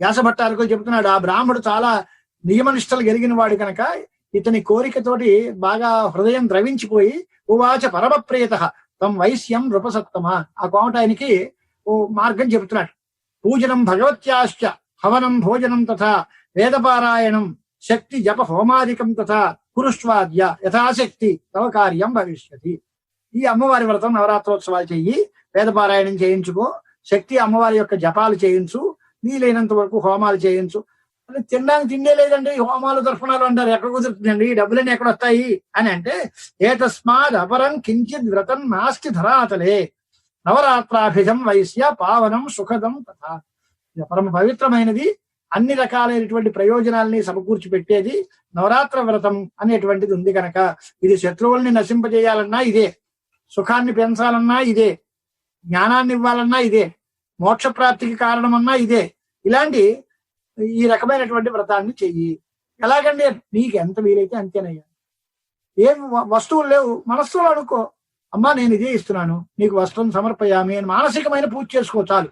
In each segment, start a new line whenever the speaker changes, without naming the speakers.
వ్యాసభట్టారకులు చెబుతున్నాడు, ఆ బ్రాహ్మడు చాలా నియమనిష్టలు కలిగిన వాడు కనుక ఇతని కోరికతోటి బాగా హృదయం ద్రవించిపోయి ఉవాచ పరమప్రియత తం వైశ్యం నృపసత్తమ. ఆ కోమట ఆయనకి ఓ మార్గం చెబుతున్నాడు. పూజనం భగవత్యాశ్చ హవనం భోజనం తథా వేదపారాయణం శక్తి జప హోమాదికం తథా కురుష్వాద్య యథాశక్తి తవ కార్యం భవిష్యతి. ఈ అమ్మవారి వ్రతం నవరాత్రోత్సవాలు చెయ్యి, వేదపారాయణం చేయించుకో, శక్తి అమ్మవారి యొక్క జపాలు చేయించు, వీలైనంత వరకు హోమాలు చేయించు. అంటే తినడానికి తిండే లేదండి, హోమాలు దర్పణాలు అంటారు, ఎక్కడ కుదురుతుందండి, డబ్బులన్నీ ఎక్కడ వస్తాయి అని అంటే, ఏతస్మాద్ అపరం కించిత్ వ్రతం నాస్తి ధరాతలే నవరాత్రాభిజం వైశ్య పావనం సుఖదం తథా. పరమ పవిత్రమైనది, అన్ని రకాలైనటువంటి ప్రయోజనాల్ని సమకూర్చి పెట్టేది నవరాత్ర వ్రతం అనేటువంటిది ఉంది కనుక, ఇది శత్రువుల్ని నశింపజేయాలన్నా ఇదే, సుఖాన్ని పెంచాలన్నా ఇదే, జ్ఞానాన్ని ఇవ్వాలన్నా ఇదే, మోక్ష ప్రాప్తికి కారణమన్నా ఇదే. ఇలాంటి ఈ రకమైనటువంటి వ్రతాన్ని చెయ్యి. ఎలాగండి, నీకు ఎంత వీలైతే అంతేనయ్యా. ఏం వస్తువులు లేవు, మనస్సులో అనుకో, అమ్మా నేను ఇదే ఇస్తున్నాను, నీకు వస్త్రం సమర్పయామి అని మానసికమైన పూజ చేసుకో చాలు.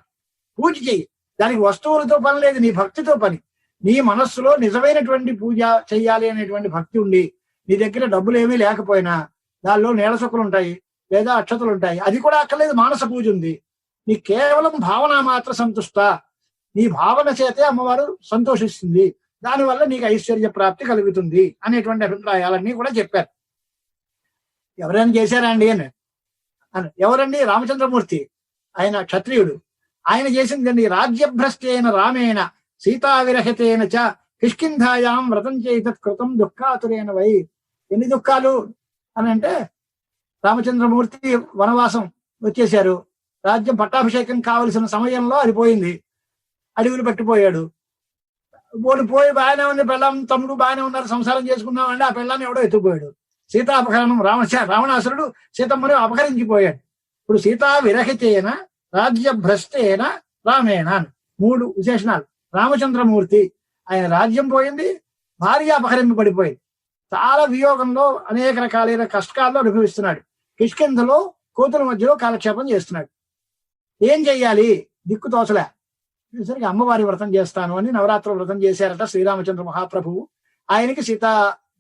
పూజ చెయ్యి, దానికి వస్తువులతో పని లేదు, నీ భక్తితో పని. నీ మనస్సులో నిజమైనటువంటి పూజ చెయ్యాలి అనేటువంటి భక్తి ఉండి, నీ దగ్గర డబ్బులు ఏమీ లేకపోయినా దానిలో నీళ్ళ చుక్కలు ఉంటాయి లేదా అక్షతలు ఉంటాయి, అది కూడా అక్కర్లేదు, మానస పూజ ఉంది. నీ కేవలం భావన మాత్ర సంతుష్ట, నీ భావన చేతే అమ్మవారు సంతోషిస్తుంది, దానివల్ల నీకు ఐశ్వర్య ప్రాప్తి కలుగుతుంది అనేటువంటి అభిప్రాయాలన్నీ కూడా చెప్పారు. ఎవరైనా చేశారా అండి అని. ఎవరండి? రామచంద్రమూర్తి, ఆయన క్షత్రియుడు, ఆయన చేసిందండి. రాజ్యభ్రష్టేన రామేణ సీతావిరహితేన చ కిష్కింధాయాం వ్రతం చేతత్ కృతం దుఃఖాతురేన వై. ఎన్ని దుఃఖాలు అని అంటే, రామచంద్రమూర్తి వనవాసం వచ్చేశారు, రాజ్యం పట్టాభిషేకం కావలసిన సమయంలో అది పోయింది, అడవులు పట్టిపోయాడు. పోయి బాగానే ఉంది, పెళ్ళాం తమ్ముడు బాగానే ఉన్నారు, సంసారం చేసుకున్నామండి, ఆ పెళ్ళాన్ని ఎవడో ఎత్తుకుపోయాడు. సీతాపహరణం, రావణాసురుడు సీతమ్మని అపహరించిపోయాడు. ఇప్పుడు సీతా విరహితేన రాజ్యభ్రష్టేన రామేణ, 3 విశేషణాలు. రామచంద్రమూర్తి, ఆయన రాజ్యం పోయింది, భార్య అపహరింపబడిపోయింది, చాలా వియోగంలో అనేక రకాలైన కష్టాల్లో అనుభవిస్తున్నాడు. కిష్కింధలో కోతుల మధ్యలో కాలక్షేపం చేస్తున్నాడు. ఏం చెయ్యాలి, దిక్కు తోచలే. సరికి అమ్మవారి వ్రతం చేస్తాను అని నవరాత్రి వ్రతం చేశారట శ్రీరామచంద్ర మహాప్రభువు. ఆయనకి సీతా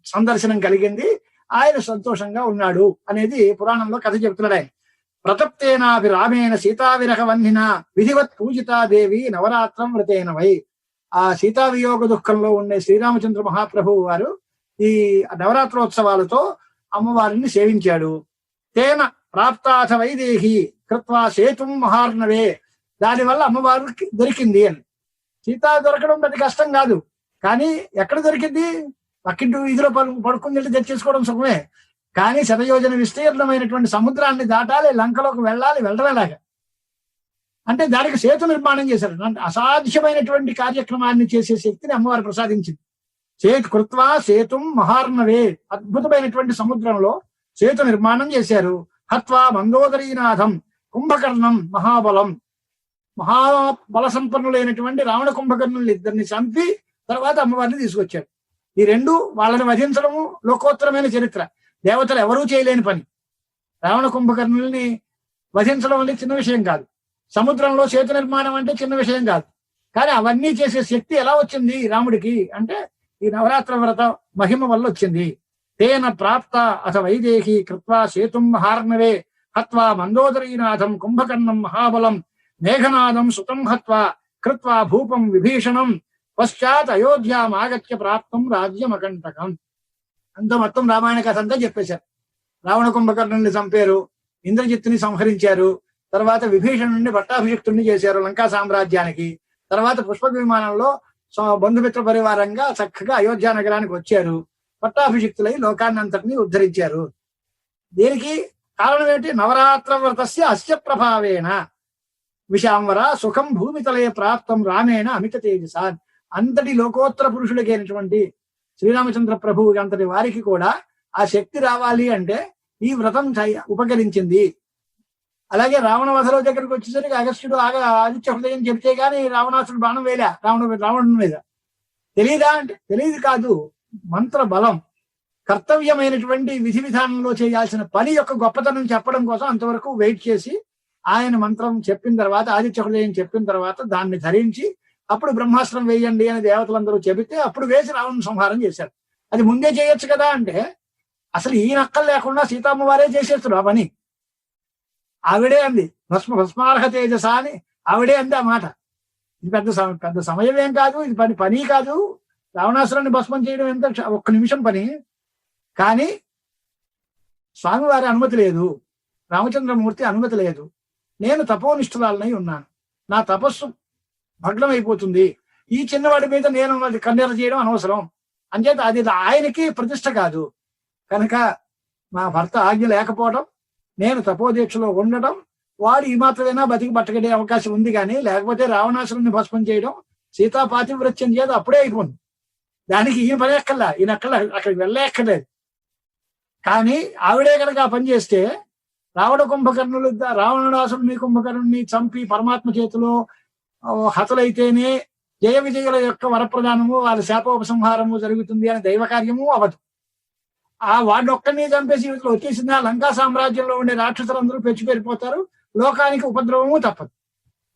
సందర్శనం కలిగింది, ఆయన సంతోషంగా ఉన్నాడు అనేది పురాణంలో కథ చెబుతున్నాడు. ఆయన ప్రతప్తేనాపి రామేణ సీతావిరహ వందిన విధివత్ పూజితా దేవి నవరాత్రం వ్రతేన వై. ఆ సీతావియోగ దుఃఖంలో ఉండే శ్రీరామచంద్ర మహాప్రభువు వారు ఈ నవరాత్రోత్సవాలతో అమ్మవారిని సేవించాడు. తేన ప్రాప్తాథ వైదేహి కృత్వా సేతుం మహార్ణవే. దానివల్ల అమ్మవారు దొరికింది అని. సీత దొరకడం పెద్ద కష్టం కాదు, కానీ ఎక్కడ దొరికింది? పక్కింటి వీధిలో పడుకుని తెచ్చేసుకోవడం సుఖమే, కానీ శతయోజన విస్తీర్ణమైనటువంటి సముద్రాన్ని దాటాలి, లంకలోకి వెళ్ళాలి, వెళ్ళడమేలాగా. అంటే దానికి సేతు నిర్మాణం చేశారు. అంటే అసాధ్యమైనటువంటి కార్యక్రమాన్ని చేసే శక్తిని అమ్మవారు ప్రసాదించింది. కృత్వా సేతుం మహార్ణవే, అద్భుతమైనటువంటి సముద్రంలో సేతు నిర్మాణం చేశారు. హత్వా మందోదరీనాథం కుంభకర్ణం మహాబలం, మహాబల సంపన్నులైనటువంటి రావణ కుంభకర్ణులు ఇద్దరిని చంపి తర్వాత అమ్మవారిని తీసుకొచ్చాడు. ఈ 2 వాళ్ళని వధించడము లోకోత్తరమైన చరిత్ర, దేవతలు ఎవరూ చేయలేని పని. రావణ కుంభకర్ణుల్ని వధించడం అనేది చిన్న విషయం కాదు, సముద్రంలో సేతు నిర్మాణం అంటే చిన్న విషయం కాదు. కానీ అవన్నీ చేసే శక్తి ఎలా వచ్చింది రాముడికి అంటే ఈ నవరాత్ర వ్రత మహిమ వల్ల వచ్చింది. తేన ప్రాప్త అథ వైదేహి కృత్వా సేతుం మహార్ణవే హత్వా మందోదరీనాథం కుంభకర్ణం మహాబలం మేఘనాదం సుతం హత్వా కృత్వా భూపం విభీషణం పశ్చాత్ అయోధ్యామాగత్య ప్రాప్తం రాజ్యమకంటకం. అంత మొత్తం రామాయణ కథ అంతా చెప్పేశారు. రావణ కుంభకర్ణుని చంపారు, ఇంద్రజిత్తుని సంహరించారు, తర్వాత విభీషణుడిని పట్టాభిషిక్తుడిని చేశారు లంకా సామ్రాజ్యానికి. తర్వాత పుష్పక విమానంలో బంధుమిత్ర పరివారంగా చక్కగా అయోధ్య నగరానికి వచ్చారు, పట్టాభిషిక్తులై లోకాన్ని అంతటినీ ఉద్ధరించారు. దీనికి కారణం ఏంటి? నవరాత్ర వ్రతస్య అస్య ప్రభావేణ విశాంవర సుఖం భూమితలే ప్రాప్తం రామేణ అమిత తేజసా. అంతటి లోకోత్తర పురుషుడికైనటువంటి శ్రీరామచంద్ర ప్రభువు అంతటి వారికి కూడా ఆ శక్తి రావాలి అంటే ఈ వ్రతం ఉపకరించింది. అలాగే రావణ వధలో దగ్గరికి వచ్చేసరికి అగస్త్యుడు ఆదిత్య హృదయం చెప్తే గాని రావణాసుడు బాణం వేలా రావణుడి మీద. తెలియదా అంటే తెలియదు కాదు, మంత్ర బలం, కర్తవ్యమైనటువంటి విధి విధానంలో చేయాల్సిన పని యొక్క గొప్పతనం చెప్పడం కోసం అంతవరకు వెయిట్ చేసి ఆయన మంత్రం చెప్పిన తర్వాత, ఆదిత్య హృదయం చెప్పిన తర్వాత దాన్ని ధరించి అప్పుడు బ్రహ్మాస్త్రం వేయండి అని దేవతలందరూ చెబితే అప్పుడు వేసి రావణ సంహారం చేశారు. అది ముందే చేయొచ్చు కదా అంటే అసలు ఈ నక్కలు లేకుండా సీతమ్మ వారే చేసేస్తారు ఆ పని. ఆవిడే అంది భస్మార్హ తేజస అని ఆవిడే అంది ఆ మాట. ఇది పెద్ద సమయం ఏం కాదు, ఇది పని కాదు. రావణాసురాన్ని భస్మం చేయడం ఎంత ఒక్క నిమిషం పని. కానీ స్వామివారి అనుమతి లేదు, రామచంద్రమూర్తి అనుమతి లేదు. నేను తపోనిష్ఠురాలనై ఉన్నాను, నా తపస్సు భగ్నం అయిపోతుంది, ఈ చిన్నవాడి మీద నేను కన్నెర చేయడం అనవసరం. అంచేత అది ఆయనకి ప్రతిష్ట కాదు కనుక మా భర్త ఆజ్ఞ లేకపోవడం, నేను తపోదీక్షలో ఉండడం, వాడు ఈ మాత్రమైనా బతికి బట్టగడే అవకాశం ఉంది. కానీ లేకపోతే రావణాసురుని భస్మం చేయడం సీతా పాతివ్రత్యం చేత అప్పుడే అయిపోయింది. దానికి ఈయన పని ఎక్కర్లా, ఈయన అక్కడికి వెళ్ళేక్కర్లేదు. కానీ ఆవిడే కనుక ఆ పని చేస్తే రావణాసురుని కుంభకర్ణుని చంపి పరమాత్మ చేతిలో హతులైతేనే జయ విజయుల యొక్క వరప్రదానము, వాళ్ళ శాపోపసంహారము జరుగుతుంది అని దైవ కార్యము అవదు. ఆ వాడిని ఒక్కడిని చంపేసి వీటిలో వచ్చేసింది లంకా సామ్రాజ్యంలో ఉండే రాక్షసులందరూ పెరిగిపోతారు, లోకానికి ఉపద్రవము తప్పదు.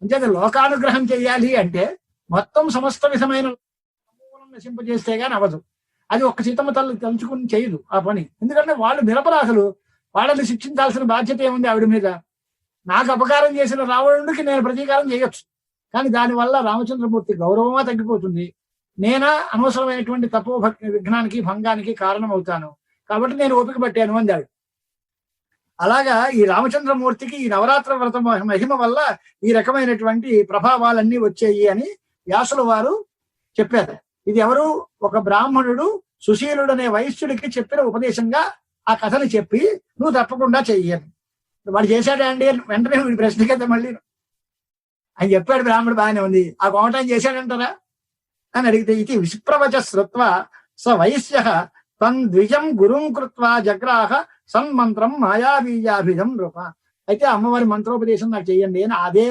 అంటే లోకానుగ్రహం చేయాలి అంటే మొత్తం సమస్త విధమైన నశింపజేస్తే గాని అవదు. అది ఒక్క సీతమ్మ తల్లి తలుచుకుని చేయదు ఆ పని. ఎందుకంటే వాళ్ళు నిరపరాధులు, వాళ్ళని శిక్షించాల్సిన బాధ్యత ఏముంది ఆవిడ మీద. నాకు అపకారం చేసిన రావణుడికి నేను ప్రతీకారం చేయొచ్చు, కానీ దానివల్ల రామచంద్రమూర్తి గౌరవమా తగ్గిపోతుంది, నేనా అనవసరమైనటువంటి తపో విఘ్నానికి భంగానికి కారణం అవుతాను. కాబట్టి నేను ఓపిక పట్టాను అందాడు. అలాగా ఈ రామచంద్రమూర్తికి ఈ నవరాత్ర వ్రత మహిమ వల్ల ఈ రకమైనటువంటి ప్రభావాలన్నీ వచ్చాయి అని వ్యాసుల వారు చెప్పారు. ఇది ఎవరు? ఒక బ్రాహ్మణుడు సుశీలుడు అనే వైశ్యుడికి చెప్పిన ఉపదేశంగా ఆ కథని చెప్పి నువ్వు తప్పకుండా చెయ్యాలి. వాడు చేశాడా అండి వెంటనే వీడి ప్రశ్న కదా మళ్ళీ ఆయన చెప్పాడు బ్రాహ్మణుడు బాగానే ఉంది, ఆ కోమటాన్ని చేశాడంటారా అని అడిగితే ఇది విప్రవచ శ్రుత్వ స వైశ్య తన్ ద్విజం గురుం కృత్వా జగ్రాహ సన్మంత్రం మాయాబీజాభిధం రూప. అయితే అమ్మవారి మంత్రోపదేశం నాకు చెయ్యండి అని అదే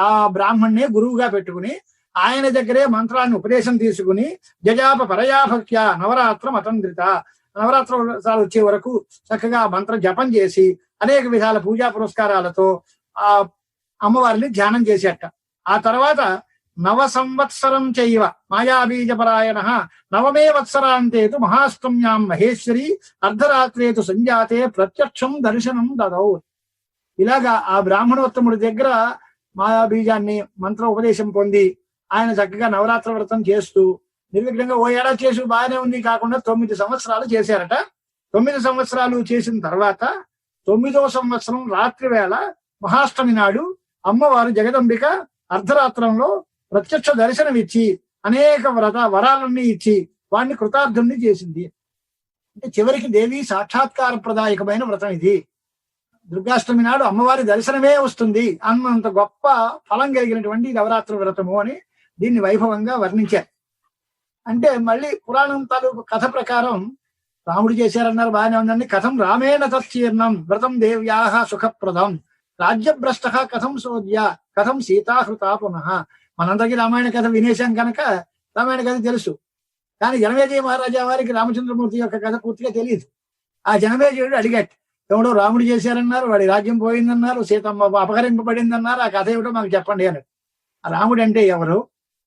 ఆ బ్రాహ్మణ్ణే గురువుగా పెట్టుకుని ఆయన దగ్గరే మంత్రాన్ని ఉపదేశం తీసుకుని జజాప పరయాభక్త్య నవరాత్రం అతంద్రిత, నవరాత్రాలు వచ్చే వరకు చక్కగా మంత్ర జపం చేసి అనేక విధాల పూజా పురస్కారాలతో ఆ అమ్మవారిని ధ్యానం చేసేట. ఆ తర్వాత నవ సంవత్సరం చైవ మాయాబీజపరాయణ నవమే వత్సరాంతేతు మహాష్టమ్యాం మహేశ్వరి అర్ధరాత్రేతు సంజాతే ప్రత్యక్షం దర్శనం దదౌ. ఇలాగా ఆ బ్రాహ్మణోత్తముడి దగ్గర మాయాబీజాన్ని మంత్ర ఉపదేశం పొంది ఆయన చక్కగా నవరాత్ర వ్రతం చేస్తూ నిర్విఘ్నంగా ఓ ఏడాది చేసి బాగానే ఉంది కాకుండా 9 సంవత్సరాలు చేశారట. 9 సంవత్సరాలు చేసిన తర్వాత 9వ సంవత్సరం రాత్రి వేళ మహాష్టమి నాడు అమ్మవారు జగదంబిక అర్ధరాత్రంలో ప్రత్యక్ష దర్శనం ఇచ్చి అనేక వరాలన్నీ ఇచ్చి వాడిని కృతార్థుని చేసింది. అంటే చివరికి దేవి సాక్షాత్కార ప్రదాయకమైన వ్రతం ఇది. దుర్గాష్టమి నాడు అమ్మవారి దర్శనమే వస్తుంది అన్నంత గొప్ప ఫలం కలిగినటువంటి నవరాత్రి వ్రతము అని దీన్ని వైభవంగా వర్ణించారు. అంటే మళ్ళీ పురాణం తాలూకు కథ ప్రకారం రాముడు చేశారన్నారు బాగానే ఉందండి. కథం రామేణ తచ్చీర్ణం వ్రతం దేవ్యాహ సుఖప్రదం రాజ్యభ్రష్ట కథం సోద్య కథం సీతాహృత పునః. మనందరికీ రామాయణ కథ వినేశాం కనుక రామాయణ కథ తెలుసు, కానీ జనమేజయ మహారాజా వారికి రామచంద్రమూర్తి యొక్క కథ పూర్తిగా తెలియదు. ఆ జనమేజయుడు అడిగాడు, ఎవడో రాముడు చేశారన్నారు, వాడి రాజ్యం పోయిందన్నారు, సీతమ్మ అపహరింపబడిందన్నారు, ఆ కథ ఏమిటో మాకు చెప్పండి అన్నాడు. ఆ రాముడు అంటే ఎవరు,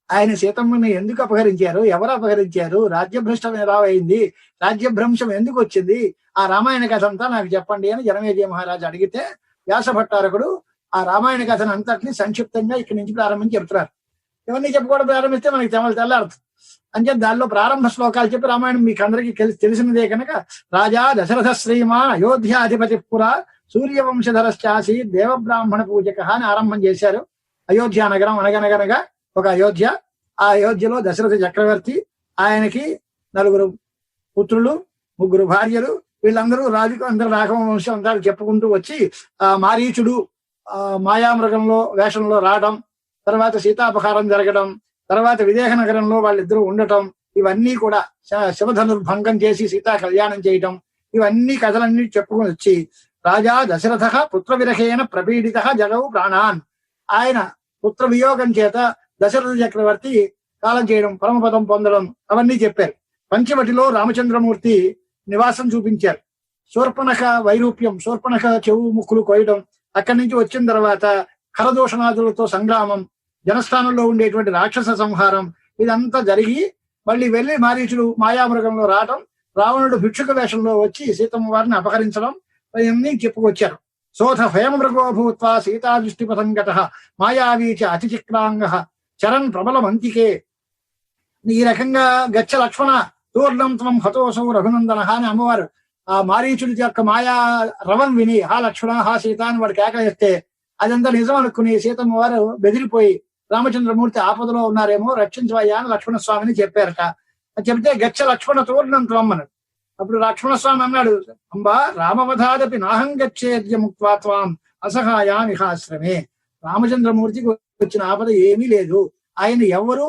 ఆయన సీతమ్మని ఎందుకు అపహరించారు, ఎవరు అపహరించారు, రాజ్యభ్రష్టం ఎలా అయింది, రాజ్యభ్రంశం ఎందుకు వచ్చింది, ఆ రామాయణ కథ అంతా నాకు చెప్పండి అని జనమేజయ మహారాజు అడిగితే వ్యాస భట్టారకుడు ఆ రామాయణ కథను అంతటిని సంక్షిప్తంగా ఇక్కడి నుంచి ప్రారంభించి చెప్తున్నారు. ఇవన్నీ చెప్పుకోవడం ప్రారంభిస్తే మనకి తెల్లారుతుంది. అంటే దానిలో ప్రారంభ శ్లోకాలు చెప్పి రామాయణం మీకు అందరికీ తెలిసినదే కనుక రాజా దశరథ శ్రీమాన్ అయోధ్యాధిపతి పుర సూర్యవంశధరశ్చాసి దేవబ్రాహ్మణ పూజక అని ఆరంభం చేశారు. అయోధ్య నగరం అనగనగనగా ఒక అయోధ్య. ఆ అయోధ్యలో దశరథ చక్రవర్తి, ఆయనకి 4 పుత్రులు 3 భార్యలు, వీళ్ళందరూ అందరూ రాఘవ వంశం అంతా చెప్పుకుంటూ వచ్చి ఆ మారీచుడు మాయామృగంలో వేషంలో రావడం, తర్వాత సీతాపహారం జరగడం, తర్వాత విదేహ నగరంలో వాళ్ళిద్దరూ ఉండటం, ఇవన్నీ కూడా శివధనుర్భంగం చేసి సీతా కళ్యాణం చేయటం, ఇవన్నీ కథలన్నీ చెప్పుకొని వచ్చి రాజా దశరథ పుత్ర విరహేణ ప్రపీడిత జగవు ప్రాణాన్, ఆయన పుత్ర వియోగం చేత దశరథ చక్రవర్తి కాలం చేయడం, పరమపదం పొందడం, అవన్నీ చెప్పారు. పంచవటిలో రామచంద్రమూర్తి నివాసం చూపించారు. శూర్పణఖ వైరూప్యం, శూర్పణఖ చెవు ముక్కులు కోయడం, అక్కడి నుంచి వచ్చిన తర్వాత ఖరదూషణాదులతో సంగ్రామం, జనస్థానంలో ఉండేటువంటి రాక్షస సంహారం ఇదంతా జరిగి మళ్ళీ వెళ్ళి మారీచుడు మాయామృగంలో రావటం, రావణుడు భిక్షుక వేషంలో వచ్చి సీతమ్మ వారిని అపహరించడం ఇవన్నీ చెప్పుకొచ్చారు. సోథ భయమృగో భూత్వా సీతాదృష్టిపథంగత మాయావీచ అతిచిక్రాంగ చరణ్ ప్రబలమంతికే. ఈ రకంగా గచ్చ లక్ష్మణ తూర్ణం త్వం హతోసౌ రఘునందన అని అమ్మవారు ఆ మారీచుడి యొక్క మాయా రవం విని హా లక్ష్మణ హా సీత అని వాడు కేకలేస్తే అదంతా నిజం అనుకుని సీతమ్మ వారు బెదిరిపోయి రామచంద్రమూర్తి ఆపదలో ఉన్నారేమో రక్షించవయ్యా అని లక్ష్మణస్వామిని చెప్పారట. చెప్తే గచ్చ లక్ష్మణ తూర్ణం త్వం అన్నాడు. అప్పుడు లక్ష్మణస్వామి అన్నాడు, అంబా రామవధాదపి నాహం గచ్చేద్య ముక్త్వా త్వాం అసహాయామిహాశ్రమే. రామచంద్రమూర్తికి వచ్చిన ఆపద ఏమీ లేదు. ఆయన ఎవరు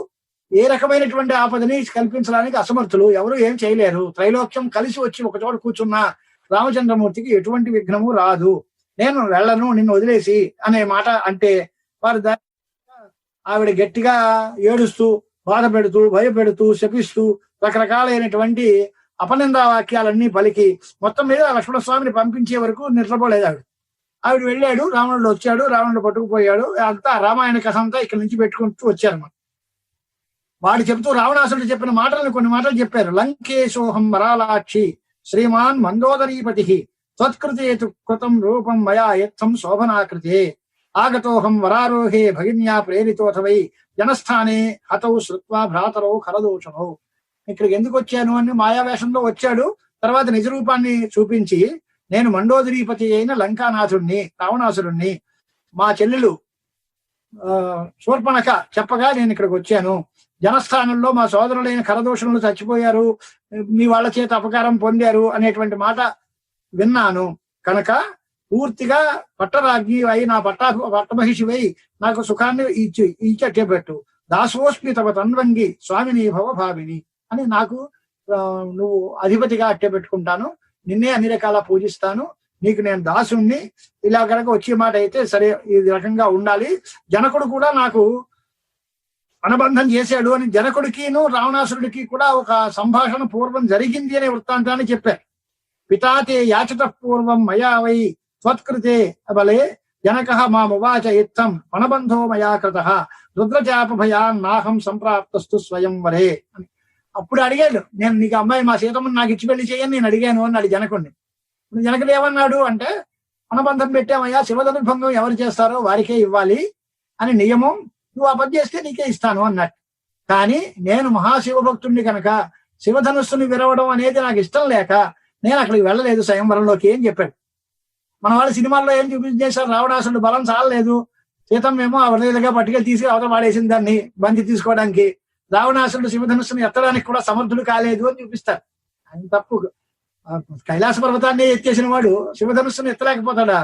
ఏ రకమైనటువంటి ఆపదని కల్పించడానికి అసమర్థులు, ఎవరు ఏం చేయలేరు. త్రైలోక్యం కలిసి వచ్చి ఒక చోట కూర్చున్న రామచంద్రమూర్తికి ఎటువంటి విఘ్నము రాదు. నేను వెళ్ళను నిన్ను వదిలేసి అనే మాట అంటే వారు ఆవిడ గట్టిగా ఏడుస్తూ బాధ పెడుతూ భయపెడుతూ శపిస్తూ రకరకాలైనటువంటి అపనిందా వాక్యాలన్నీ పలికి మొత్తం మీద లక్ష్మణస్వామిని పంపించే వరకు నిద్రపోలేదు ఆవిడ వెళ్ళాడు. రావణుడు వచ్చాడు, రావణుడు పట్టుకుపోయాడు. అంతా రామాయణ కథ అంతా ఇక్కడి నుంచి పెట్టుకుంటూ వచ్చారన్నమాట. వాడు చెప్తూ రావణాసురుడు చెప్పిన మాటలను కొన్ని మాటలు చెప్పారు. లంకేశోహం వరాలాక్షి శ్రీమాన్ మందోదరీపతి త్వత్కృతే కృతం రూపం మయా యత్సం శోభనాకృతే ఆగతోహం వరారోహే భగిన్యా ప్రేరితోథవై జనస్థానే హతౌ శ్రుత్వా భ్రాతరౌ ఖరదూషణౌ. ఇక్కడికి ఎందుకు వచ్చాను అని మాయావేషంలో వచ్చాడు. తర్వాత నిజ రూపాన్ని చూపించి నేను మండోదరీపతి అయిన లంకానాథుణ్ణి రావణాసురుణ్ణి, మా చెల్లెలు శూర్పణఖ చెప్పగా నేను ఇక్కడికి వచ్చాను. జనస్థానంలో మా సోదరులైన ఖరదూషణులు చచ్చిపోయారు, మీ వాళ్ళ చేత అపకారం పొందారు అనేటువంటి మాట విన్నాను కనుక పూర్తిగా పట్టరాజ్ఞి అయి నా పట్టమహిషివై నాకు సుఖాన్ని ఇచ్చట్టేపెట్టు. దాసోస్మి తవ తన్వంగి స్వామిని భవభావిని అని నాకు నువ్వు అధిపతిగా అట్టే పెట్టుకుంటాను, నిన్నే అన్ని రకాల పూజిస్తాను, నీకు నేను దాసుణ్ణి. ఇలా కనుక వచ్చే మాట అయితే సరే ఈ రకంగా ఉండాలి. జనకుడు కూడా నాకు అనుబంధం చేశాడు అని జనకుడికిను రావణాసురుడికి కూడా ఒక సంభాషణ పూర్వం జరిగింది అనే వృత్తాంతాన్ని చెప్పారు. పితాతే యాచత పూర్వం మయా వై త్వత్కృతే బలే జనక మామువాచ ఇత్తం పణబంధో మయా కృత రుద్రచాప భయాన్ నాహం సంప్రాప్తస్తు స్వయంవరే అని. అప్పుడు అడిగాడు, నేను నీకు అమ్మాయి మా సీతమ్మని నాకు ఇచ్చి పెళ్లి చేయని నేను అడిగాను అన్నాడు జనకుడిని. జనకుడు ఏమన్నాడు అంటే, పణబంధం పెట్టామయ్యా, శివధనుర్భంగం ఎవరు చేస్తారో వారికే ఇవ్వాలి అని నియమం, నువ్వు ఆ పని చేస్తే నీకే ఇస్తాను అన్నట్టు. కానీ నేను మహాశివభక్తుడిని కనుక శివధనుస్సుని విరవడం అనేది నాకు ఇష్టం లేక నేను అక్కడికి వెళ్ళలేదు స్వయంవరంలోకి అని చెప్పాడు. మన వాళ్ళ సినిమాల్లో ఏం చూపించేశారు, రావణాసురుడు బలం చాలలేదు, సీతమ్మేమో ఆ వరదలుగా పట్టుకెళ్ళి తీసుకుని అవతల వాడేసింది దాన్ని బంతి తీసుకోవడానికి, రావణాసురుడు శివధనుస్సుని ఎత్తడానికి కూడా సమర్థుడు కాలేదు అని చూపిస్తారు. ఆయన తప్పు. కైలాస పర్వతాన్ని ఎత్తేసిన వాడు శివధనుస్సును ఎత్తలేకపోతాడా?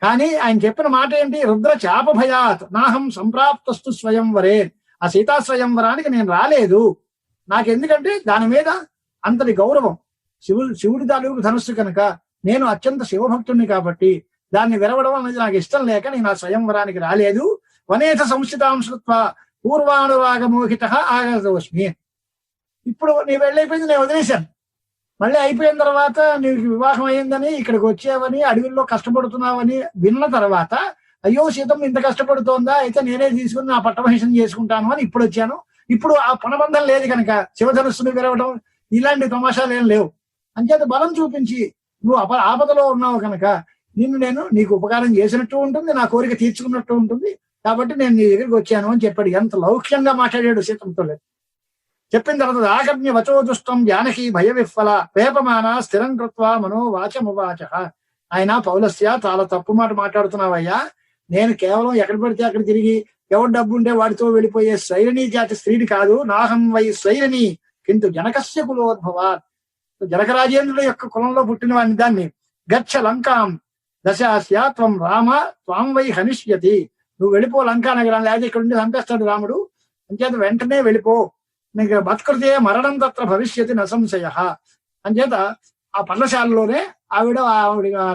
కానీ ఆయన చెప్పిన మాట ఏంటి, రుద్ర చాప భయాత్ నాహం సంప్రాప్తస్తు స్వయంవరే. ఆ సీతా స్వయంవరానికి నేను రాలేదు. నాకెందుకంటే దాని మీద అంతటి గౌరవం, శివుడి తాలూకు ధనుస్సు కనుక నేను అత్యంత శివభక్తుడిని కాబట్టి దాన్ని విరవడం అనేది నాకు ఇష్టం లేక నేను ఆ స్వయంవరానికి రాలేదు. వనేథ సంస్థితాం శ్రుత్వా పూర్వానురాగమోహిత ఆగతోస్మి. ఇప్పుడు నీ వెళ్ళైపోయింది, నేను వదిలేశాను. మళ్ళీ అయిపోయిన తర్వాత నీకు వివాహం అయిందని ఇక్కడికి వచ్చావని అడవుల్లో కష్టపడుతున్నావని విన్న తర్వాత అయ్యో సీతమ్మ ఇంత కష్టపడుతోందా, అయితే నేనే తీసుకుని నా పట్టమహిషం చేసుకుంటాను అని ఇప్పుడు వచ్చాను. ఇప్పుడు ఆ పణబంధం లేదు కనుక శివధనుస్సుని విరవడం ఇలాంటి తమాషాలు ఏం లేవు. అంచేత బలం చూపించి నువ్వు ఆపదలో ఉన్నావు కనుక నేను నీకు ఉపకారం చేసినట్టు ఉంటుంది, నా కోరిక తీర్చుకున్నట్టు ఉంటుంది, కాబట్టి నేను నీ దగ్గరికి వచ్చాను అని చెప్పాడు. ఎంత లౌక్యంగా మాట్లాడాడు సీతమ్మతో. చెప్పిన తర్వాత ఆగమ్య వచోదుష్టం జానకి భయ విఫల పేపమాన స్థిరం కృత్వా మనోవాచమువాచ. ఆయన పౌలస్య చాలా తప్పు మాట మాట్లాడుతున్నావయ్యా, నేను కేవలం ఎక్కడ పడితే అక్కడ తిరిగి ఎవరు డబ్బు ఉంటే వాడితో వెళ్ళిపోయే స్వైరణి జాతి స్త్రీని కాదు. నాహం వై స్వైరణి కింటు జనకస్య కులోద్భవా. జనకరాజేంద్రుల యొక్క కులంలో పుట్టిన వాడిని. దాన్ని గచ్చ లంకాం దశాస్య త్వం రామ త్వాం వై హనిష్యతి. నువ్వు వెళ్ళిపో లంకా నగరం, లేదా ఇక్కడ ఉండి చంపేస్తాడు రాముడు, అంచేత వెంటనే వెళ్ళిపో, నీకు బత్కృతే మరణం తత్ర భవిష్యతి నసంశయ. అంచేత ఆ పర్ణశాలలోనే ఆవిడ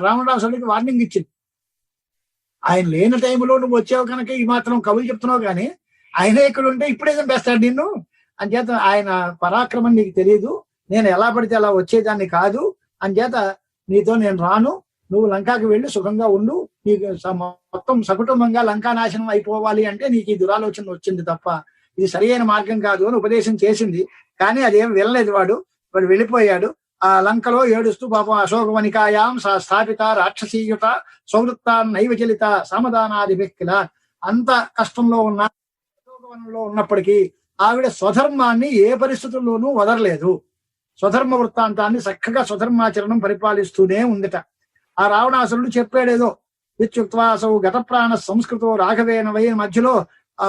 రావణాసురుడికి వార్నింగ్ ఇచ్చింది. ఆయన లేని టైంలో నువ్వు వచ్చావు కనుక ఈ మాత్రం కవులు చెప్తున్నావు, కానీ ఆయనే ఇక్కడ ఉంటే ఇప్పుడే చంపేస్తాడు నిన్ను. అంచేత ఆయన పరాక్రమం నీకు తెలియదు, నేను ఎలా పడితే అలా వచ్చేదాన్ని కాదు, అంచేత నీతో నేను రాను, నువ్వు లంకాకి వెళ్ళి సుఖంగా ఉండు, నీకు మొత్తం సకుటుంబంగా లంకానాశనం అయిపోవాలి అంటే నీకు ఈ దురాలోచన వచ్చింది తప్ప ఇది సరైన మార్గం కాదు అని ఉపదేశం చేసింది. కానీ అదేం వెళ్ళలేదు. వాడు వెళ్ళిపోయాడు. ఆ లంకలో ఏడుస్తూ పాపం అశోకవనికాయాం స్థాపిత రాక్షసీయుత సౌవృత్తా నైవచలిత సామధానాదిభిక్కిల అంత కష్టంలో ఉన్న అశోకవనంలో ఉన్నప్పటికీ ఆవిడ స్వధర్మాన్ని ఏ పరిస్థితుల్లోనూ వదలలేదు. స్వధర్మ వృత్తాంతాన్ని చక్కగా స్వధర్మాచరణం పరిపాలిస్తూనే ఉందిట. ఆ రావణాసురుడు చెప్పాడేదో ఇత్యుక్త్వాసౌ గత ప్రాణ సంస్కృతో రాఘవేన వై మధ్యలో ఆ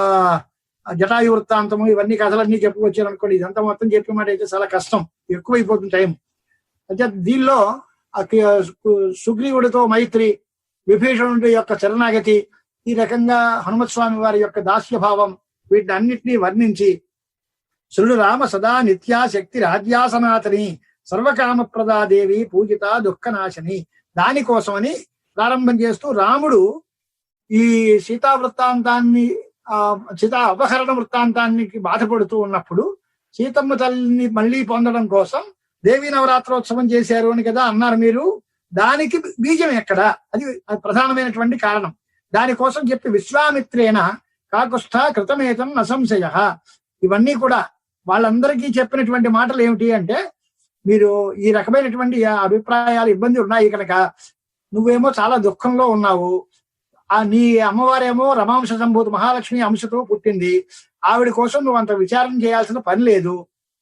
జటాయు వృత్తాంతము ఇవన్నీ కథలన్నీ చెప్పుకొచ్చారు అనుకోండి. ఇదంతా మొత్తం చెప్పే మాట అయితే చాలా కష్టం, ఎక్కువైపోతుంది టైం. అయితే దీనిలో సుగ్రీవుడితో మైత్రి, విభీషణుడి యొక్క శరణాగతి, ఈ రకంగా హనుమత్ స్వామి వారి యొక్క దాస్యభావం, వీటిని అన్నిటినీ వర్ణించి శృణు రామ సదా నిత్యా శక్తి రాజ్యాసనాథని సర్వకామప్రదాదేవి పూజిత దుఃఖనాశని దానికోసమని ప్రారంభం చేస్తూ రాముడు ఈ సీతా వృత్తాంతాన్ని సీతా అపహరణ వృత్తాంతానికి బాధపడుతూ ఉన్నప్పుడు సీతమ్మ తల్లిని మళ్ళీ పొందడం కోసం దేవీ నవరాత్రోత్సవం చేశారు అని కదా అన్నారు మీరు. దానికి బీజం ఎక్కడ? అది ప్రధానమైనటువంటి కారణం. దానికోసం చెప్పి విశ్వామిత్రేణ కాకుస్థ కృతమేతం నసంశయ, ఇవన్నీ కూడా వాళ్ళందరికీ చెప్పినటువంటి మాటలు ఏమిటి అంటే, మీరు ఈ రకమైనటువంటి అభిప్రాయాలు ఇబ్బంది ఉన్నాయి కనుక నువ్వేమో చాలా దుఃఖంలో ఉన్నావు. నీ అమ్మవారేమో రమాంశ సంభూత మహాలక్ష్మి అంశతో పుట్టింది. ఆవిడ కోసం నువ్వు అంత విచారం చేయాల్సిన పని లేదు.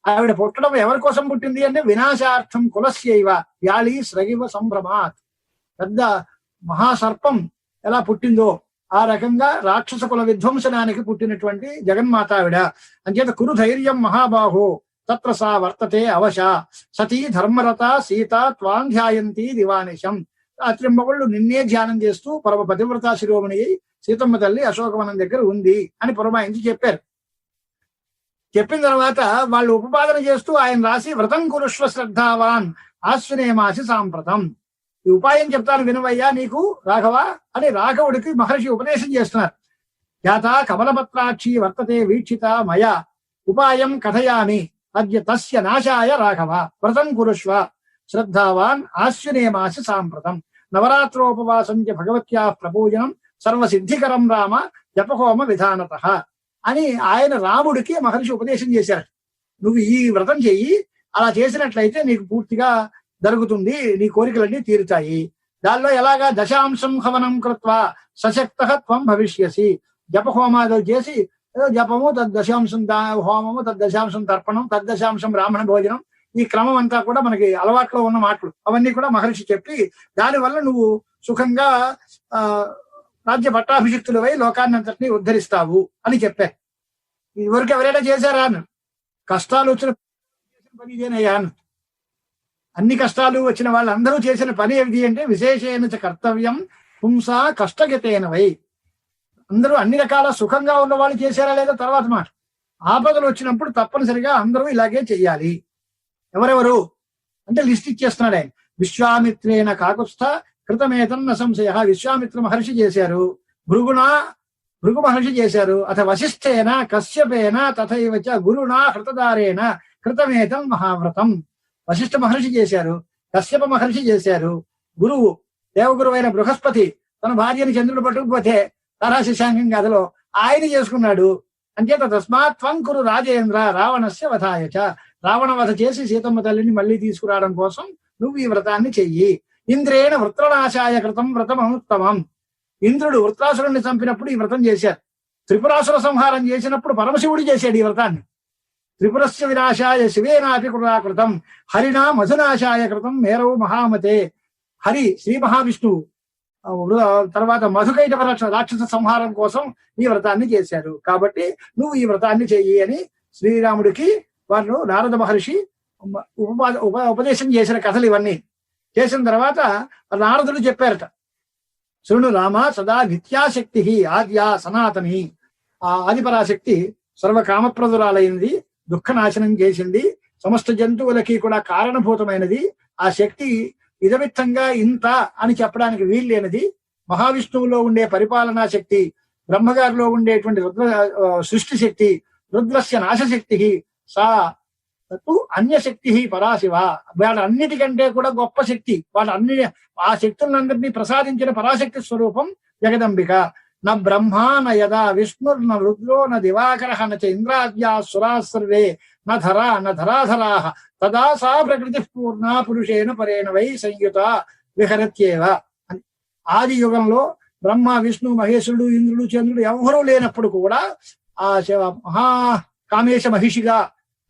ఆవిడ పుట్టడం ఎవరి కోసం పుట్టింది అంటే వినాశార్థం కులస్యైవ యాళి స్రగివ సంభ్రమాత్. పెద్ద మహాసర్పం ఎలా పుట్టిందో ఆ రకంగా రాక్షస కుల విధ్వంసనానికి పుట్టినటువంటి జగన్మాత ఆవిడ. అంచేత కురు ధైర్యం మహాబాహో తత్ర సా వర్తతే అవశ సతీ ధర్మరత సీత త్వాంధ్యాయంతి దివానిశం. రాత్రింబగళ్ళు నిన్నే ధ్యానం చేస్తూ పరమ పతివ్రత శిరోమణి సీతమ్మ తల్లి అశోకవనం దగ్గర ఉంది అని పురమాయించి చెప్పారు. చెప్పిన తర్వాత వాళ్ళు ఉపపాదన చేస్తూ ఆయన రాసి వ్రతం కురుష్వ శ్రద్ధావాన్ ఆశ్వినేమాసి సాంప్రతం, ఈ ఉపాయం చెప్తాను వినవయ్యా నీకు రాఘవ అని రాఘవుడికి మహర్షి ఉపదేశం చేస్తున్నారు. యాత కమలపత్రాక్షి వర్తతే వీక్షిత మయా ఉపాయం కథయామి అద్య తస్య నాశాయ రాఘవ వ్రతం కురుష్వ శ్రద్ధావాన్ ఆశ్వినేమాసి సాంప్రతం నవరాత్రోపవాసం చ భగవత్యా ప్రపూజనం సర్వసిద్ధికరం రామ జపహోమ విధానత అని ఆయన రాముడికి మహర్షి ఉపదేశం చేశారు. నువ్వు ఈ వ్రతం చెయ్యి, అలా చేసినట్లయితే నీకు పూర్తిగా జరుగుతుంది, నీ కోరికలన్నీ తీరుతాయి. దానిలో ఎలాగా దశాంశం హవనం కృత్వా సశక్త త్వం భవిష్యసి, జపహోమాదులు చేసి జపము తద్దశాంశం హోమము తద్దశాంశం తర్పణం తద్దశాంశం బ్రాహ్మణ భోజనం, ఈ క్రమం అంతా కూడా మనకి అలవాట్లో ఉన్న మాటలు. అవన్నీ కూడా మహర్షి చెప్పి దానివల్ల నువ్వు సుఖంగా రాజ్య పట్టాభిషిక్తులవై లోకాన్ని అంతటినీ ఉద్ధరిస్తావు అని చెప్పారు. ఇదివరకు ఎవరైనా చేశారా అని, కష్టాలు వచ్చిన పని ఇదేనయ్యా అని. అన్ని కష్టాలు వచ్చిన వాళ్ళందరూ చేసిన పని ఏమిటి అంటే విశేషేణ కర్తవ్యం పుంసా కష్టగతేనవై. అందరూ అన్ని రకాల సుఖంగా ఉన్న వాళ్ళు చేశారా లేదా తర్వాత మాట. ఆపదలు వచ్చినప్పుడు తప్పనిసరిగా అందరూ ఇలాగే చెయ్యాలి. ఎవరెవరు అంటే లిస్ట్ ఇచ్చేస్తున్నాడు ఆయన. విశ్వామిత్రేణ కాకుస్థ కృతమేతం న సంశయ, విశ్వామిత్ర మహర్షి చేశారు, భృగు మహర్షి చేశారు, అథ వశిష్ఠేన కశ్యపేన తథైవ చ గురునా హృతదారేణ కృతమేతం మహావ్రతం. వశిష్ఠ మహర్షి చేశారు, కశ్యప మహర్షి చేశారు, గురువు దేవగురువైన బృహస్పతి తన భార్యని చంద్రుడు పట్టుకుపోతే తారాశశాంకం కథలో ఆయన చేసుకున్నాడు. అంచేత తస్మాత్ త్వం కురు రాజేంద్ర రావణస్య వధాయ చ, రావణ వధ చేసి సీతమ్మ తల్లిని మళ్ళీ తీసుకురావడం కోసం నువ్వు ఈ వ్రతాన్ని చెయ్యి. ఇంద్రేణ వృత్రనాశాయ కృతం వ్రతం అనుత్తమం. ఇంద్రుడు వృత్రాసురుణ్ణి చంపినప్పుడు ఈ వ్రతం చేశారు. త్రిపురాసుర సంహారం చేసినప్పుడు పరమశివుడు చేశాడు ఈ వ్రతాన్ని. త్రిపురస్య వినాశాయ శివేనాపి కృతం హరినా మధునాశాయ కృతం మేరవు మహామతే. హరి శ్రీ మహావిష్ణువు తర్వాత మధుకైటవ రాక్షస సంహారం కోసం ఈ వ్రతాన్ని చేశారు. కాబట్టి నువ్వు ఈ వ్రతాన్ని చెయ్యి అని శ్రీరాముడికి వాళ్ళు నారద మహర్షి ఉపదేశం చేసిన కథలు ఇవన్నీ. చేసిన తర్వాత నారదుడు చెప్పారట, శృణు రామ సదా నిత్యాశక్తి ఆద్యా సనాతని. ఆ ఆదిపరాశక్తి సర్వకామప్రదురాలైనది, దుఃఖనాశనం చేసింది, సమస్త జంతువులకి కూడా కారణభూతమైనది. ఆ శక్తి ఇదమిత్తంగా ఇంత అని చెప్పడానికి వీల్లేనిది. మహావిష్ణువులో ఉండే పరిపాలనా శక్తి, బ్రహ్మగారిలో ఉండేటువంటి రుద్ర సృష్టి శక్తి, రుద్రస్య నాశశక్తి సా తత్తు అన్యశక్తి పరాశివ, వాళ్ళన్నిటికంటే కూడా గొప్ప శక్తి, ఆ శక్తులందరినీ ప్రసాదించిన పరాశక్తి స్వరూపం జగదంబిక. న బ్రహ్మా న యదా విష్ణుర్న రుద్రో న దివాకర న చ ఇంద్రాద్యా సురా సర్వే న ధరాధరా తదా సా ప్రకృతి పూర్ణ పురుషేణ పరేణ వై సంయుత విహరత్యేవ అని. ఆది యుగంలో బ్రహ్మ విష్ణు మహేశ్వరుడు ఇంద్రుడు చంద్రుడు ఎవరూ లేనప్పుడు కూడా ఆ మహా కామేశ మహిషిగా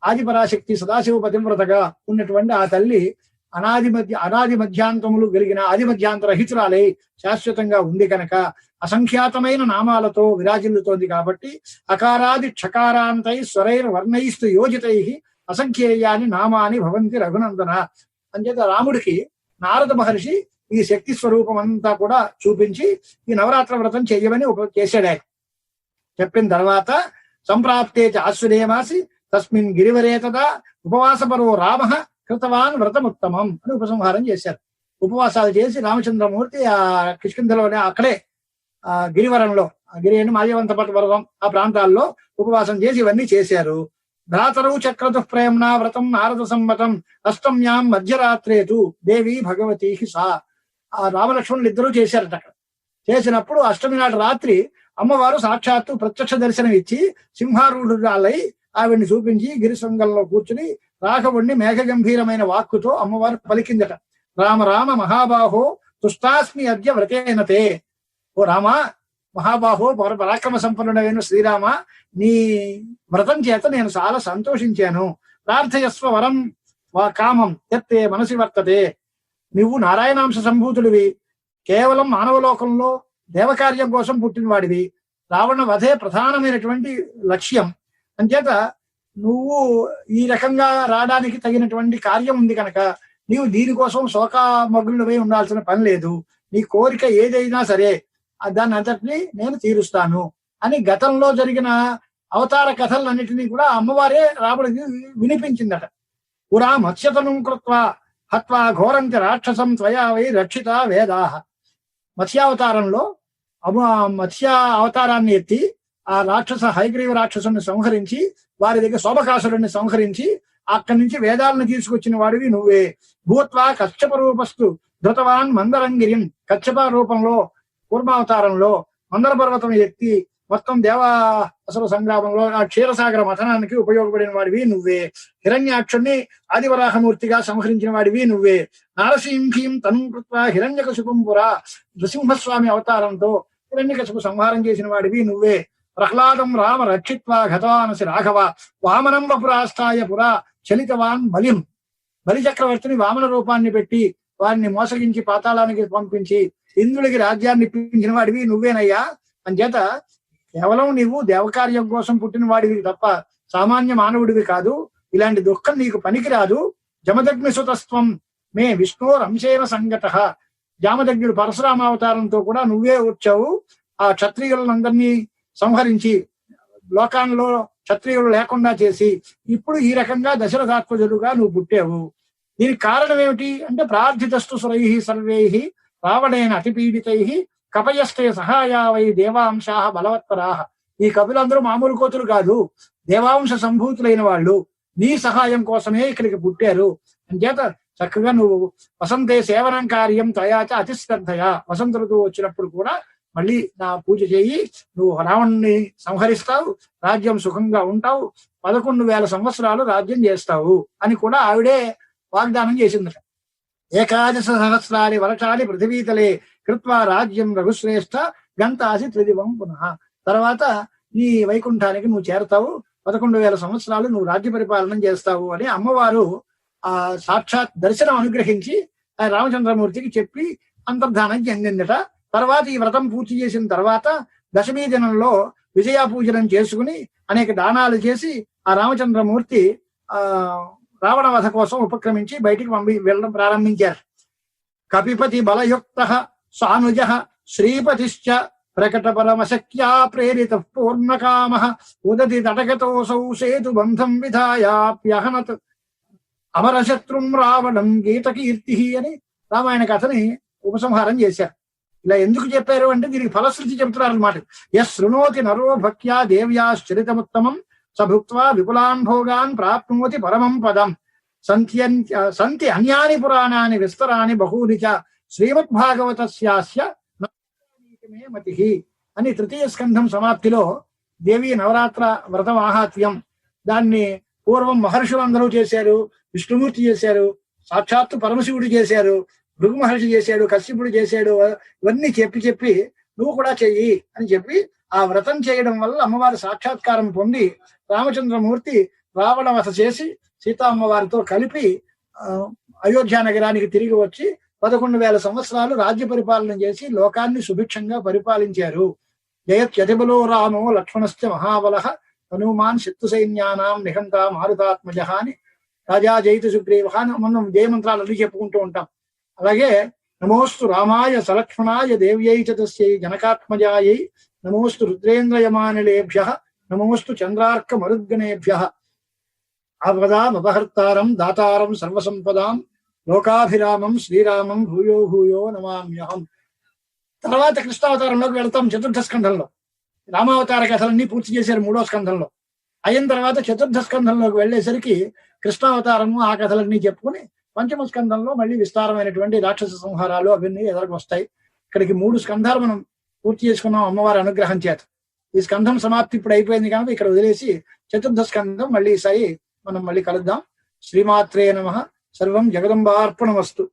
ఆది పరాశక్తి సదాశివ పతివ్రతగా ఉన్నటువంటి ఆ తల్లి అనాది మధ్యాంతములు కలిగిన ఆది మధ్యాంత రహితురాలై శాశ్వతంగా ఉంది కనుక అసంఖ్యాతమైన నామాలతో విరాజిల్లుతోంది కాబట్టి అకారాది క్షకారాంతై స్వరైర్ వర్ణైస్తు యోజితై అసంఖ్యేయాని నామాని భవంతి రఘునందన. అంచేత రాముడికి నారద మహర్షి ఈ శక్తి స్వరూపం అంతా కూడా చూపించి ఈ నవరాత్ర వ్రతం చెయ్యమని చేశాడు. ఆయన చెప్పిన తర్వాత సంప్రాప్తే చ ఆశ్వరేమాసి తస్మిన్ గిరివరే తదా ఉపవాసపరో రామ కృతవాన్ వ్రతముత్తమం అని ఉపసంహారం చేశారు. ఉపవాసాలు చేసి రామచంద్రమూర్తి ఆ కిష్కింధలోనే అక్కడే ఆ గిరివరంలో, ఆ గిరి అని మాల్యవంతపట పర్వం ఆ ప్రాంతాల్లో ఉపవాసం చేసి ఇవన్నీ చేశారు. భ్రాతరు చక్రతు ప్రేమ్నా వ్రతం నారద సమ్మతం అష్టమ్యాం మధ్యరాత్రేతు దేవి భగవతి సా. ఆ రామలక్ష్మణులు ఇద్దరూ చేశారట. అక్కడ చేసినప్పుడు అష్టమి నాటి రాత్రి అమ్మవారు సాక్షాత్తు ప్రత్యక్ష దర్శనం ఇచ్చి సింహారూఢురాలై ఆవిడ్ని చూపించి గిరిశృంగంలో కూర్చుని రాఘవుణ్ణి మేఘగంభీరమైన వాక్కుతో అమ్మవారు పలికిందట. రామ రామ మహాబాహో తుష్టాస్మి అద్య వ్రతేనతే. ఓ రామ మహాబాహో పరాక్రమ సంపన్నుడైన శ్రీరామ, నీ వ్రతం చేత నేను చాలా సంతోషించాను. ప్రార్థయస్వ వరం కామం ఎత్తే మనసి వర్తతే. నువ్వు నారాయణాంశ సంభూతుడివి, కేవలం మానవలోకంలో దేవకార్యం కోసం పుట్టినవాడివి. రావణ వధే ప్రధానమైనటువంటి లక్ష్యం. అంచేత నువ్వు ఈ రకంగా రావడానికి తగినటువంటి కార్యం ఉంది కనుక నీవు దీనికోసం శోకామగ్నుడివై ఉండాల్సిన పని లేదు. నీ కోరిక ఏదైనా సరే దాన్ని అంతటినీ నేను తీరుస్తాను అని గతంలో జరిగిన అవతార కథలన్నిటినీ కూడా అమ్మవారే రాముడికి వినిపించిందట. పురా మత్స్యతనం కృత్వా హత్వా ఘోరంతి రాక్షసం త్వయా వై రక్షిత వేదాహ. మత్స్యావతారంలో మత్స్య అవతారాన్ని ఎత్తి ఆ హయగ్రీవ రాక్షసుని సంహరించి వారి దగ్గర శోభకాసురుడిని సంహరించి అక్కడి నుంచి వేదాలను తీసుకొచ్చిన వాడివి నువ్వే. భూత్వా కశ్యప రూపస్తు ధృతవాన్ మందరంగిరిం. కశ్యప రూపంలో కూర్మావతారంలో మందర పర్వతం ఎత్తి మొత్తం దేవాసుర సంగ్రామంలో ఆ క్షీరసాగర మథనానికి ఉపయోగపడిన వాడివి నువ్వే. హిరణ్యాక్షుణ్ణి ఆదివరాహమూర్తిగా సంహరించిన వాడివి నువ్వే. నారసింహీం తను కృత్వా హిరణ్యకశిపుం పురా. నృసింహస్వామి అవతారంతో హిరణ్యకశిపు సంహారం చేసిన వాడివి నువ్వే. ప్రహ్లాదం రామ రక్షిత్వా గతవానసి రాఘవ. వామనం వపురాస్థాయ పురా చలితవాన్ బలిం. బలి చక్రవర్తిని వామన రూపాన్ని పెట్టి వారిని మోసగించి పాతాళానికి పంపించి ఇంద్రుడికి రాజ్యాన్ని ఇప్పించిన వాడివి నువ్వేనయ్యా. అంచేత కేవలం నీవు దేవకార్యం కోసం పుట్టిన వాడివి తప్ప సామాన్య మానవుడివి కాదు. ఇలాంటి దుఃఖం నీకు పనికిరాదు. జమదగ్నిసుతస్త్వం మే విష్ణోరంశేన సంగత. జామదగ్నుడు పరశురామావతారంతో కూడా నువ్వే వచ్చావు. ఆ క్షత్రియులందరినీ సంహరించి లోకాల్లో క్షత్రియులు లేకుండా చేసి ఇప్పుడు ఈ రకంగా దశరథాత్మజుడుగా నువ్వు పుట్టావు. దీనికి కారణం ఏమిటి అంటే ప్రార్థితస్తు సురై సర్వై రావణేన అతిపీడితై కపయస్తే సహాయా వై దేవాంశా బలవత్తరాహ. ఈ కపులందరూ మామూలు కోతులు కాదు, దేవాంశ సంభూతులైన వాళ్ళు. నీ సహాయం కోసమే ఇక్కడికి పుట్టారు. అంచేత చక్కగా నువ్వు వసంతే సేవనం కార్యం తయాచ అతిశ్రద్ధయా. వసంత ఋతువు వచ్చినప్పుడు కూడా మళ్ళీ నా పూజ చేయి, నువ్వు రావణ్ణి సంహరిస్తావు, రాజ్యం సుఖంగా ఉంటావు, 11,000 సంవత్సరాలు రాజ్యం చేస్తావు అని కూడా ఆవిడే వాగ్దానం చేసిందట. ఏకాదశ సహస్రాని వర్షాన్ని పృథివీతలే కృత్వా రాజ్యం రఘుశ్రేష్ఠ గంతాసి త్రిదివం పునః. తర్వాత ఈ వైకుంఠానికి నువ్వు చేరతావు, 11,000 సంవత్సరాలు నువ్వు రాజ్య పరిపాలన చేస్తావు అని అమ్మవారు ఆ సాక్షాత్ దర్శనం అనుగ్రహించి ఆ రామచంద్రమూర్తికి చెప్పి అంతర్ధానం చెందిందట. తర్వాత ఈ వ్రతం పూర్తి చేసిన తర్వాత దశమీ దినంలో విజయ పూజనం చేసుకుని అనేక దానాలు చేసి ఆ రామచంద్రమూర్తి రావణ వధ కోసం ఉపక్రమించి బయటికి వెళ్ళడం ప్రారంభించారు. కపిపతి బలయుక్త సానుజ శ్రీపతిశ్చ ప్రకట పరమశక్త్యా ప్రేరిత పూర్ణకామ ఉదతి తటకతోసౌ సేతు బంధం విధాయాప్యహనత్ అమరశత్రుం రావణం గీతకీర్తి అని రామాయణ కథని ఉపసంహారం చేశారు. ఇలా ఎందుకు చెప్పారు అంటే దీనికి ఫలశ్రుతి చెబుతున్నారు అనమాట. యశృణోతి నరో భక్త్యా దేవ్యాశ్చరితముత్తమం స భుక్త్వా విపులాన్ భోగాన్ ప్రాప్నోతి పరమం పదం. సంతి అన్యాని పురాణాని విస్తరాని బహూని చ శ్రీమద్భాగవతస్యాస్య మే మతిః అని తృతీయ స్కంధం సమాప్తిలో దేవి నవరాత్ర వ్రత మాహాత్మ్యం, దాన్ని పూర్వం మహర్షులందరూ చేశారు, విష్ణుమూర్తి చేశారు, సాక్షాత్తు పరమశివుడు చేశారు, భృగు మహర్షి చేశాడు, కశ్యపుడు చేశాడు, ఇవన్నీ చెప్పి నువ్వు కూడా చెయ్యి అని చెప్పి ఆ వ్రతం చేయడం వల్ల అమ్మవారి సాక్షాత్కారం పొంది రామచంద్రమూర్తి రావణ వధ చేసి సీతా అమ్మవారితో కలిపి అయోధ్య నగరానికి తిరిగి వచ్చి 11,000 సంవత్సరాలు రాజ్య పరిపాలన చేసి లోకాన్ని సుభిక్షంగా పరిపాలించారు. జయత్యతిబలో రామో లక్ష్మణశ్చ మహాబలః హనుమాన్ శత్రు సైన్యానాం నిహంత మారుతాత్మజ అని రాజా జయిత సుగ్రీవ అని మనం జయమంత్రాలు అన్ని చెప్పుకుంటూ ఉంటాం. అలాగే నమోస్తు రామాయ సలక్ష్మణాయ దేవ్యై చ తస్యై జనకాత్మజాయై నమోస్తు రుద్రేంద్రయమానిలేభ్యః నమోస్తు చంద్రార్క మరుద్గణేభ్యః ఆపదామపహర్తారం దాతారం సర్వసంపదాం లోకాభిరామం శ్రీరామం భూయో భూయో నమామ్యహం. తర్వాత కృష్ణావతారంలోకి వెళ్తాం. చతుర్థ స్కంధంలో రామావతార కథలన్నీ పూర్తి చేశారు 3వ స్కంధంలో. అయిన తర్వాత చతుర్థ స్కంధంలోకి వెళ్ళేసరికి కృష్ణావతారము ఆ కథలన్నీ చెప్పుకుని 5వ స్కంధంలో మళ్ళీ విస్తారమైనటువంటి రాక్షస సంహారాలు అవన్నీ ఎదురుకు వస్తాయి. ఇక్కడికి 3 స్కంధాలు మనం పూర్తి చేసుకున్నాం అమ్మవారి అనుగ్రహం చేత. ఈ స్కంధం సమాప్తి ఇప్పుడు అయిపోయింది కనుక ఇక్కడ వదిలేసి చతుర్థ స్కంధం మళ్ళీ ఈసారి మనం మళ్ళీ కలుద్దాం. శ్రీమాత్రే నమః. సర్వం జగదంబార్పణమస్తు.